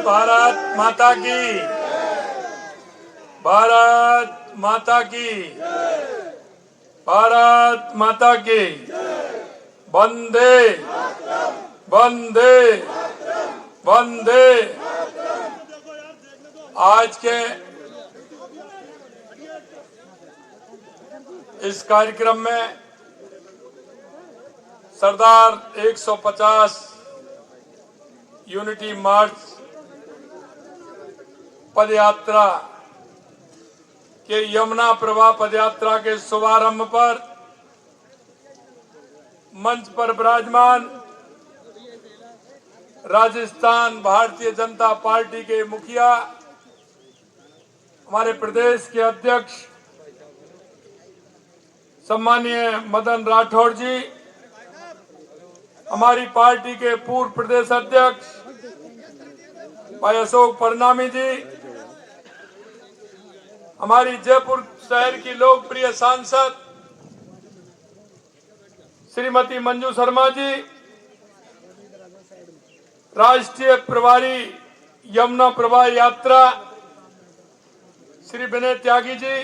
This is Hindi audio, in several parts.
भारत माता की, भारत माता की, भारत माता की। वंदे वंदे वंदे। आज के इस कार्यक्रम में सरदार 150 यूनिटी मार्च पदयात्रा के यमुना प्रवाह पदयात्रा के शुभारंभ पर मंच पर विराजमान राजस्थान भारतीय जनता पार्टी के मुखिया, हमारे प्रदेश के अध्यक्ष सम्मानीय मदन राठौड़ जी, हमारी पार्टी के पूर्व प्रदेश अध्यक्ष भाई अशोक परनामी जी, हमारी जयपुर शहर की लोकप्रिय सांसद श्रीमती मंजू शर्मा जी, राष्ट्रीय प्रभारी यमुना प्रवाह यात्रा श्री विनय त्यागी जी,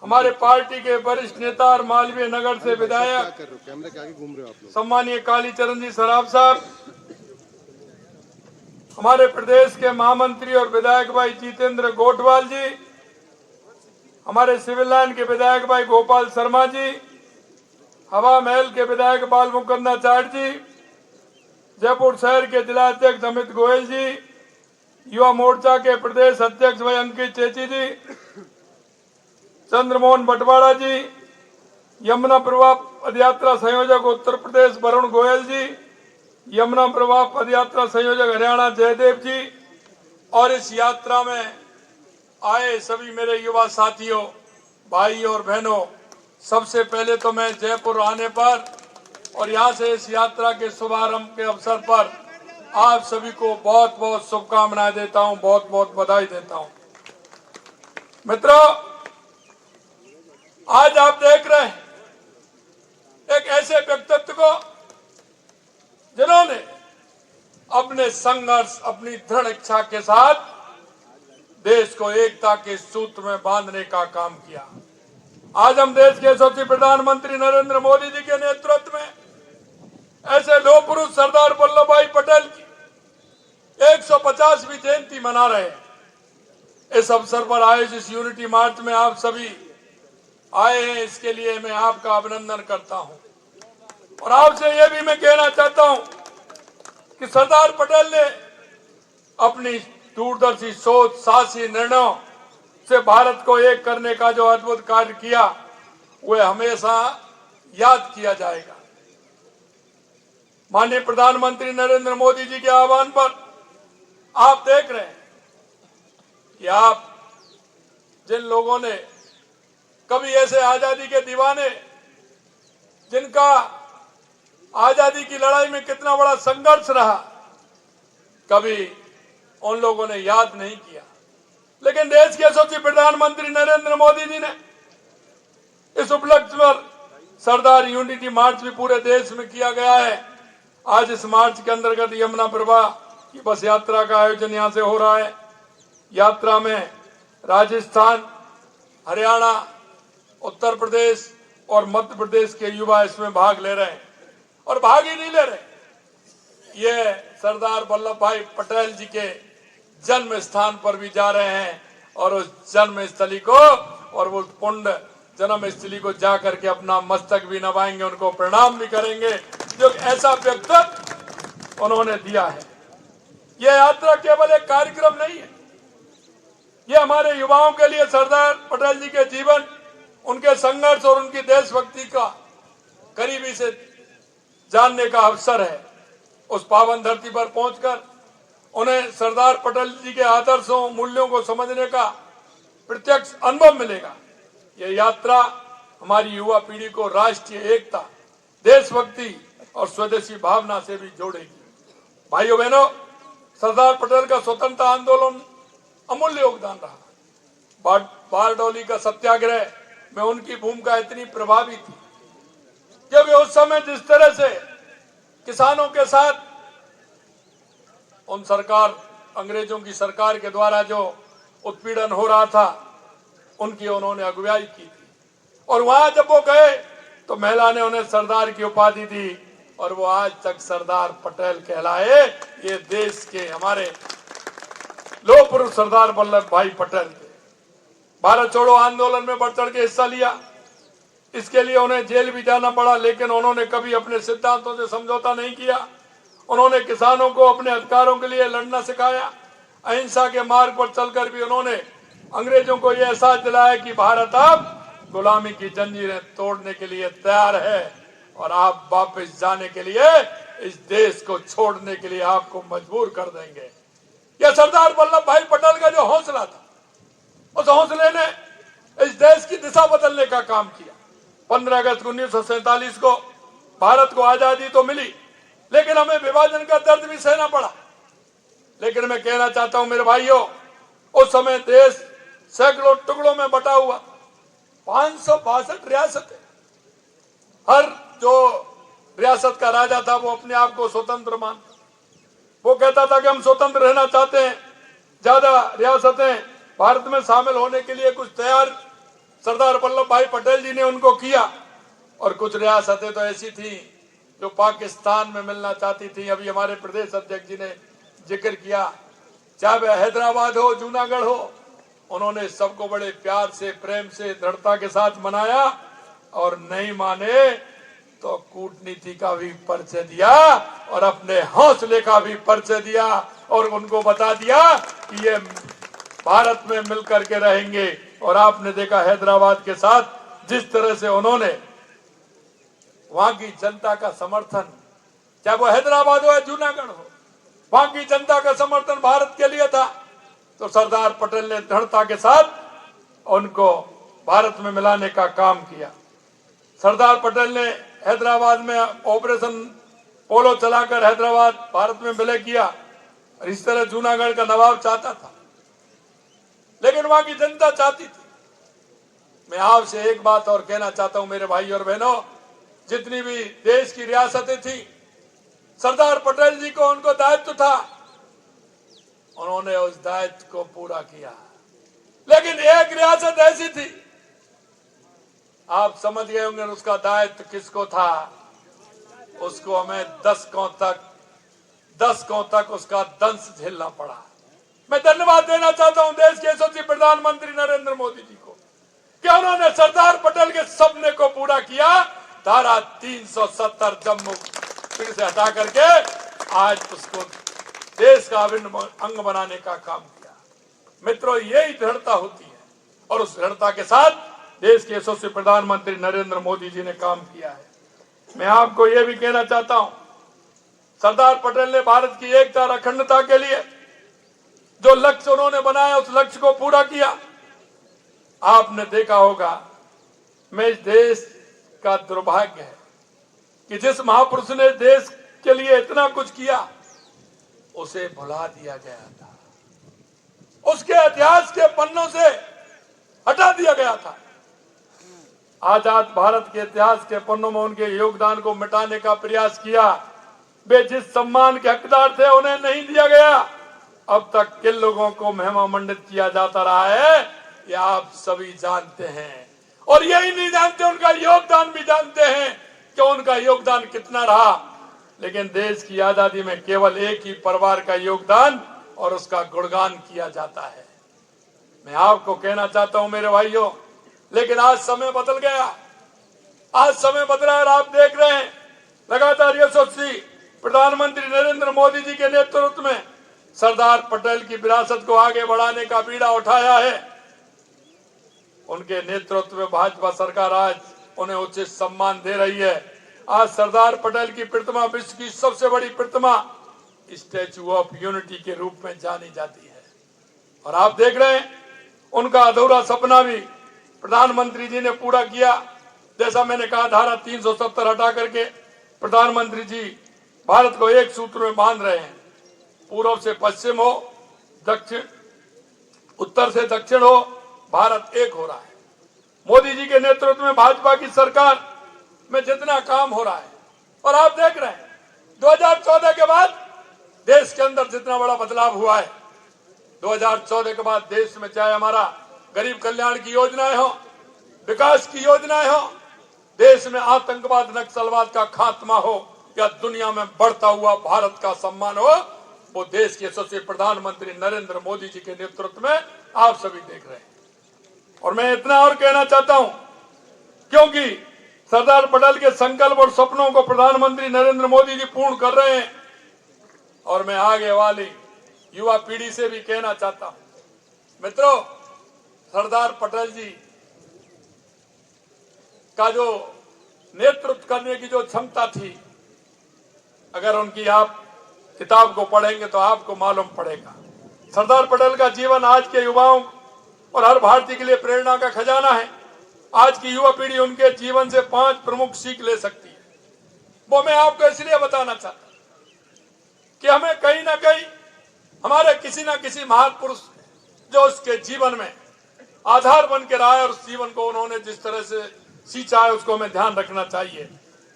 हमारे पार्टी के वरिष्ठ नेता और मालवीय नगर से विधायक सम्मानीय कालीचरण जी सराफ साहब, हमारे प्रदेश के महामंत्री और विधायक भाई जितेंद्र गोटवाल जी, हमारे सिविल लाइन के विधायक भाई गोपाल शर्मा जी, हवा महल के विधायक बाल मुकुंदाचार्य जी, जयपुर शहर के जिला अध्यक्ष अमित गोयल जी, युवा मोर्चा के प्रदेश अध्यक्ष भाई अंकित चेची जी, चंद्रमोहन बटवाड़ा जी, यमुना प्रवाह पदयात्रा संयोजक उत्तर प्रदेश वरुण गोयल जी, यमुना प्रवाह पदयात्रा संयोजक हरियाणा जयदेव जी, और इस यात्रा में आए सभी मेरे युवा साथियों, भाई और बहनों, सबसे पहले तो मैं जयपुर आने पर और यहाँ से इस यात्रा के शुभारंभ के अवसर पर आप सभी को बहुत बहुत शुभकामनाएं देता हूँ, बहुत बहुत बधाई देता हूँ। मित्रों, आज आप देख रहे हैं एक ऐसे व्यक्तित्व को जिन्होंने अपने संघर्ष, अपनी दृढ़ इच्छा के साथ देश को एकता के सूत्र में बांधने का काम किया। आज हम देश के यशस्वी प्रधानमंत्री नरेंद्र मोदी जी के नेतृत्व में ऐसे लौह पुरुष सरदार वल्लभ भाई पटेल की 150वीं जयंती मना रहे हैं। इस अवसर पर आयोजित इस यूनिटी मार्च में आप सभी आए हैं, इसके लिए मैं आपका अभिनंदन करता हूं। और आपसे यह भी मैं कहना चाहता हूं कि सरदार पटेल ने अपनी दूरदर्शी सोच, साहसी निर्णयों से भारत को एक करने का जो अद्भुत कार्य किया, वह हमेशा याद किया जाएगा। माननीय प्रधानमंत्री नरेंद्र मोदी जी के आह्वान पर आप देख रहे हैं कि आप जिन लोगों ने कभी ऐसे आजादी के दीवाने, जिनका आजादी की लड़ाई में कितना बड़ा संघर्ष रहा, कभी उन लोगों ने याद नहीं किया। लेकिन देश के यशस्वी प्रधानमंत्री नरेंद्र मोदी जी ने इस उपलक्ष्य पर सरदार यूनिटी मार्च भी पूरे देश में किया गया है। आज इस मार्च के अंतर्गत यमुना प्रवाह की बस यात्रा का आयोजन यहां से हो रहा है। यात्रा में राजस्थान, हरियाणा, उत्तर प्रदेश और मध्य प्रदेश के युवा इसमें भाग ले रहे हैं। और भाग ही नहीं ले रहे, ये सरदार वल्लभ भाई पटेल जी के जन्म स्थान पर भी जा रहे हैं और उस जन्म स्थली को और वो पुण्य जन्म स्थली को जा करके अपना मस्तक भी नवाएंगे, उनको प्रणाम भी करेंगे, जो ऐसा व्यक्तित्व उन्होंने दिया है। यह यात्रा केवल एक कार्यक्रम नहीं है, ये हमारे युवाओं के लिए सरदार पटेल जी के जीवन, उनके संघर्ष और उनकी देशभक्ति का करीबी से जानने का अवसर है। उस पावन धरती पर पहुंचकर उन्हें सरदार पटेल जी के आदर्शों, मूल्यों को समझने का प्रत्यक्ष अनुभव मिलेगा। यह यात्रा हमारी युवा पीढ़ी को राष्ट्रीय एकता, देशभक्ति और स्वदेशी भावना से भी जोड़ेगी। भाइयों बहनों, सरदार पटेल का स्वतंत्रता आंदोलन अमूल्य योगदान रहा। बारडोली का सत्याग्रह में उनकी भूमिका इतनी प्रभावी थी कि वे उस समय जिस तरह से किसानों के साथ उन सरकार अंग्रेजों की सरकार के द्वारा जो उत्पीड़न हो रहा था उनकी उन्होंने अगुवाई की थी। और वहां जब वो गए तो महिला ने उन्हें सरदार की उपाधि दी और वो आज तक सरदार पटेल कहलाए। ये देश के हमारे लौह पुरुष सरदार वल्लभ भाई पटेल थे। भारत छोड़ो आंदोलन में बढ़ चढ़ के हिस्सा लिया, इसके लिए उन्हें जेल भी जाना पड़ा, लेकिन उन्होंने कभी अपने सिद्धांतों से समझौता नहीं किया। उन्होंने किसानों को अपने अधिकारों के लिए लड़ना सिखाया। अहिंसा के मार्ग पर चलकर भी उन्होंने अंग्रेजों को यह एहसास दिलाया कि भारत अब गुलामी की जंजीरें तोड़ने के लिए तैयार है और आप वापस जाने के लिए, इस देश को छोड़ने के लिए आपको मजबूर कर देंगे। यह सरदार वल्लभ भाई पटेल का जो हौसला था, उस हौसले ने इस देश की दिशा बदलने का काम किया। 15 अगस्त 1947 को भारत को आजादी तो मिली, लेकिन हमें विभाजन का दर्द भी सहना पड़ा। लेकिन मैं कहना चाहता हूं मेरे भाइयों, उस समय देश सैकड़ों टुकड़ों में बटा हुआ, 562 रियासतें, हर जो रियासत का राजा था वो अपने आप को स्वतंत्र मानता। वो कहता था कि हम स्वतंत्र रहना चाहते हैं। ज्यादा रियासतें भारत में शामिल होने के लिए कुछ तैयार सरदार वल्लभ भाई पटेल जी ने उनको किया, और कुछ रियासतें तो ऐसी थी जो पाकिस्तान में मिलना चाहती थी। अभी हमारे प्रदेश अध्यक्ष जी ने जिक्र किया, चाहे वह हैदराबाद हो, जूनागढ़ हो, उन्होंने सबको बड़े प्यार से, प्रेम से, दृढ़ता के साथ मनाया, और नहीं माने तो कूटनीति का भी परिचय दिया और अपने हौसले का भी परिचय दिया, और उनको बता दिया कि ये भारत में मिलकर के रहेंगे। और आपने देखा हैदराबाद के साथ जिस तरह से उन्होंने वहां की जनता का समर्थन, चाहे वो हैदराबाद हो या जूनागढ़ हो, वहां की जनता का समर्थन भारत के लिए था। तो सरदार पटेल ने दृढ़ता के साथ उनको भारत में मिलाने का काम किया। सरदार पटेल ने हैदराबाद में ऑपरेशन पोलो चलाकर हैदराबाद भारत में विलय किया, और इस तरह जूनागढ़ का नवाब चाहता था, लेकिन वहां की जनता चाहती थी। मैं आपसे एक बात और कहना चाहता हूं मेरे भाई और बहनों, जितनी भी देश की रियासतें थी, सरदार पटेल जी को उनको दायित्व था, उन्होंने उस दायित्व को पूरा किया। लेकिन एक रियासत ऐसी थी, आप समझ गए होंगे उसका दायित्व किसको था। उसको हमें 10 कों तक उसका दंश झेलना पड़ा। मैं धन्यवाद देना चाहता हूं देश के यशस्वी प्रधानमंत्री नरेंद्र मोदी जी को कि उन्होंने सरदार पटेल के सपने को पूरा किया। धारा 370 जम्मू कश्मीर से हटा करके आज उसको देश का अभिन्न अंग बनाने का काम किया। मित्रों, यही दृढ़ता होती है, और उस दृढ़ता के साथ देश के यशस्वी प्रधानमंत्री नरेंद्र मोदी जी ने काम किया है। मैं आपको यह भी कहना चाहता हूं, सरदार पटेल ने भारत की एकता और अखंडता के लिए जो लक्ष्य उन्होंने बनाया, उस लक्ष्य को पूरा किया। आपने देखा होगा, मैं इस देश का दुर्भाग्य है कि जिस महापुरुष ने देश के लिए इतना कुछ किया, उसे भुला दिया गया था, उसके इतिहास के पन्नों से हटा दिया गया था। आजाद भारत के इतिहास के पन्नों में उनके योगदान को मिटाने का प्रयास किया। वे जिस सम्मान के हकदार थे उन्हें नहीं दिया गया। अब तक किन लोगों को महिमा मंडित किया जाता रहा है, ये आप सभी जानते हैं, और यही नहीं जानते, उनका योगदान भी जानते हैं कि उनका योगदान कितना रहा। लेकिन देश की आजादी में केवल एक ही परिवार का योगदान और उसका गुणगान किया जाता है। मैं आपको कहना चाहता हूं मेरे भाइयों, लेकिन आज समय बदल गया, आज समय बदला है, और आप देख रहे हैं लगातार यशस्वी प्रधानमंत्री नरेंद्र मोदी जी के नेतृत्व में सरदार पटेल की विरासत को आगे बढ़ाने का बीड़ा उठाया है। उनके नेतृत्व में भाजपा सरकार आज उन्हें उचित सम्मान दे रही है। आज सरदार पटेल की प्रतिमा विश्व की सबसे बड़ी प्रतिमा स्टैच्यू ऑफ यूनिटी के रूप में जानी जाती है, और आप देख रहे हैं उनका अधूरा सपना भी प्रधानमंत्री जी ने पूरा किया। जैसा मैंने कहा, धारा 370 हटा करके प्रधानमंत्री जी भारत को एक सूत्र में बांध रहे हैं। पूर्व से पश्चिम हो, दक्षिण उत्तर से दक्षिण हो, भारत एक हो रहा है। मोदी जी के नेतृत्व में भाजपा की सरकार में जितना काम हो रहा है, और आप देख रहे हैं 2014 के बाद देश के अंदर जितना बड़ा बदलाव हुआ है 2014 के बाद देश में, चाहे हमारा गरीब कल्याण की योजनाएं हो, विकास की योजनाएं हो, देश में आतंकवाद नक्सलवाद का खात्मा हो या दुनिया में बढ़ता हुआ भारत का सम्मान हो, वो देश के यशस्वी प्रधानमंत्री नरेंद्र मोदी जी के नेतृत्व में आप सभी देख रहे हैं। और मैं इतना और कहना चाहता हूं, क्योंकि सरदार पटेल के संकल्प और सपनों को प्रधानमंत्री नरेंद्र मोदी जी पूर्ण कर रहे हैं। और मैं आगे वाली युवा पीढ़ी से भी कहना चाहता हूं, मित्रों, सरदार पटेल जी का जो नेतृत्व करने की जो क्षमता थी, अगर उनकी आप किताब को पढ़ेंगे तो आपको मालूम पड़ेगा। सरदार पटेल का जीवन आज के युवाओं और हर भारतीय के लिए प्रेरणा का खजाना है। आज की युवा पीढ़ी उनके जीवन से 5 प्रमुख सीख ले सकती है। वो मैं आपको इसलिए बताना चाहता हूं कि हमें कहीं ना कहीं हमारे किसी न किसी महापुरुष जो उसके जीवन में आधार बन के रहा है और उस जीवन को उन्होंने जिस तरह से सींचा है उसको हमें ध्यान रखना चाहिए।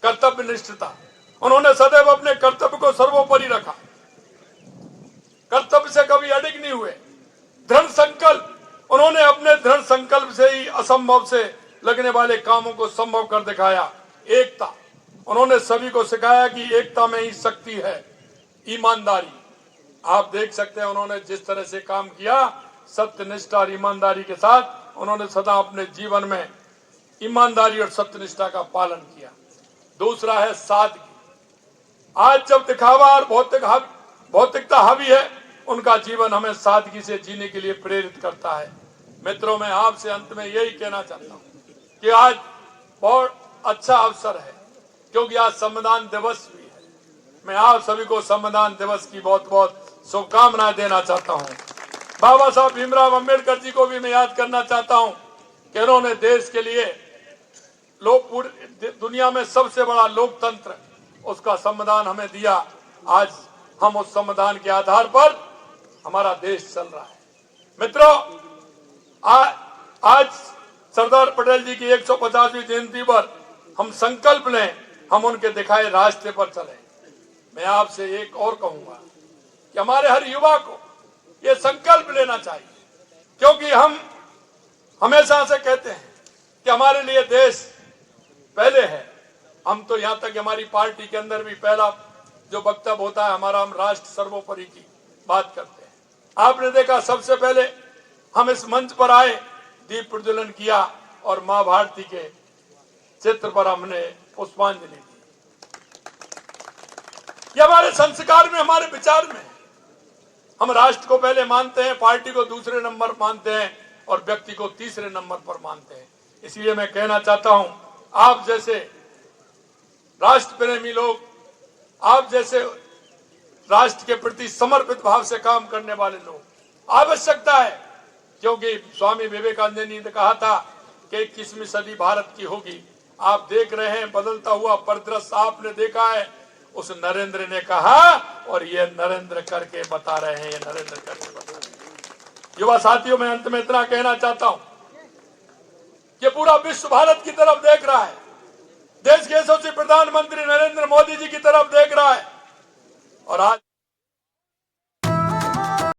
कर्तव्य निष्ठता, उन्होंने सदैव अपने कर्तव्य को सर्वोपरि रखा, कर्तव्य से कभी अडिग नहीं हुए। दृढ़ संकल्प, उन्होंने अपने दृढ़ संकल्प से ही असंभव से लगने वाले कामों को संभव कर दिखाया। एकता, उन्होंने सभी को सिखाया कि एकता में ही शक्ति है। ईमानदारी, आप देख सकते हैं उन्होंने जिस तरह से काम किया, सत्यनिष्ठा और ईमानदारी के साथ उन्होंने सदा अपने जीवन में ईमानदारी और सत्यनिष्ठा का पालन किया। दूसरा है सादगी। आज जब दिखावा और भौतिकता हावी है, उनका जीवन हमें सादगी से जीने के लिए प्रेरित करता है। मित्रों, मैं आपसे अंत में यही कहना चाहता हूं कि आज बहुत अच्छा अवसर है, क्योंकि आज संविधान दिवस भी है। मैं आप सभी को संविधान दिवस की बहुत बहुत शुभकामनाएं देना चाहता हूं। बाबा साहब भीमराव अंबेडकर जी को भी मैं याद करना चाहता हूं कि उन्होंने देश के लिए पूरी दुनिया में सबसे बड़ा लोकतंत्र, उसका संविधान हमें दिया। आज हम उस संविधान के आधार पर हमारा देश चल रहा है। मित्रों, आज सरदार पटेल जी की 150वीं जयंती पर हम संकल्प लें, हम उनके दिखाए रास्ते पर चलें। मैं आपसे एक और कहूंगा कि हमारे हर युवा को ये संकल्प लेना चाहिए, क्योंकि हम हमेशा से कहते हैं कि हमारे लिए देश पहले है। हम तो यहाँ तक हमारी पार्टी के अंदर भी पहला जो वक्तव्य होता है हमारा, हम राष्ट्र सर्वोपरि की बात करते हैं। आपने देखा सबसे पहले हम इस मंच पर आए, दीप प्रज्वलन किया और मां भारती के चित्र पर हमने पुष्पांजलि दी। ये हमारे संस्कार में, हमारे विचार में, हम राष्ट्र को पहले मानते हैं, पार्टी को दूसरे नंबर मानते हैं और व्यक्ति को तीसरे नंबर पर मानते हैं। इसलिए मैं कहना चाहता हूं, आप जैसे राष्ट्र प्रेमी लोग, आप जैसे राष्ट्र के प्रति समर्पित भाव से काम करने वाले लोग, आवश्यकता है, क्योंकि स्वामी विवेकानंद जी ने कहा था कि 21वीं सदी भारत की होगी। आप देख रहे हैं बदलता हुआ परिदृश्य, आपने देखा है। उस नरेंद्र ने कहा और ये नरेंद्र करके बता रहे हैं, ये नरेंद्र करके बता रहे हैं। युवा साथियों, मैं अंत में इतना कहना चाहता हूं कि पूरा विश्व भारत की तरफ देख रहा है, देश के यशस्वी प्रधानमंत्री नरेंद्र मोदी जी की तरफ देख रहा है। और आज